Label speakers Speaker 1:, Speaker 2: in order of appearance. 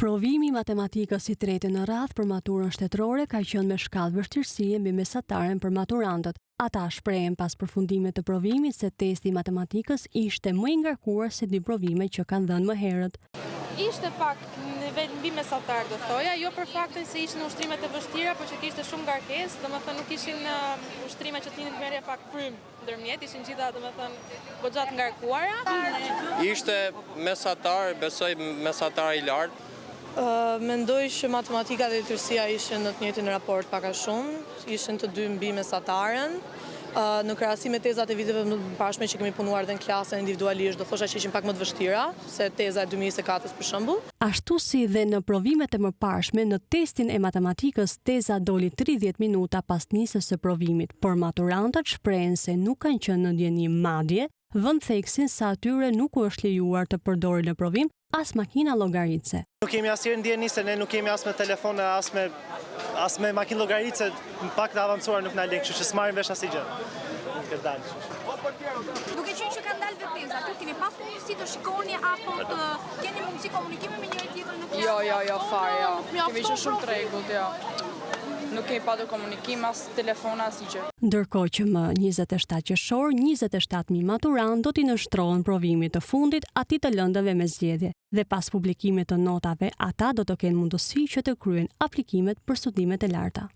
Speaker 1: Provimi matematikës i tretë në radhë për maturën shtetërore ka qenë me shkallë vështirësie mbi mesataren për maturantët. Ata shprehen pas përfundimit të provimit se testi i matematikës ishte më i ngarkuar se dy provimet që kanë dhënë më herët.
Speaker 2: Ishte pak nivel mbi mesatar do thoja, jo për faktin se ishin ushtrimet e vështira, por që kishte shumë ngarkesë, domethënë nuk ishin ushtrime që t'inin merrje pak frym ndërmjet, ishin gjitha domethënë goxha të ngarkuara.
Speaker 3: Ishte mesatar, besoj mesatar i lartë.
Speaker 4: Mendoj që matematika dhe letërsia ishin në të njëjtin raport pak a shumë, ishin të dy mbi mesataren. Në krahasim me tezat e viteve më pashme që kemi punuar dhe në klasën individualisht, do thosha që ishin pak më të vështira, se teza e 2024 për shembull.
Speaker 1: Ashtu si dhe në provimet e mëparshme, në testin e matematikës teza doli 30 minuta pas nisjes së provimit, por maturantët shprehen se nuk kanë qenë në ndjenjë madje, vënd theksin sa atyre nuk u është lejuar të përdorin në provim as makina llogaritse.
Speaker 5: Nuk kemi asnjëherë ndjenjë se ne nuk kemi as me telefon, as me makinë llogaritse, pak të avancuar nuk na lek, kështu që s'marrim vesh asnjë gjë.
Speaker 6: Duke qenë që kanë dalë vetë aty keni pas mundësi të shikoni apo të keni mundësi komunikimi me njëri tjetrin në klasë?
Speaker 7: Jo, fare, jo. Kemi qenë shumë tregullt, jo. Nuk kemi patur komunikim as telefona as gjë.
Speaker 1: Ndërkohë që më 27 qershor, 27.000 maturant do t'i nështrohen provimit të fundit atij të lëndëve me zgjedhje. Dhe pas publikimit të notave, ata do të kenë mundësi që të kryen aplikimet për studimet e larta.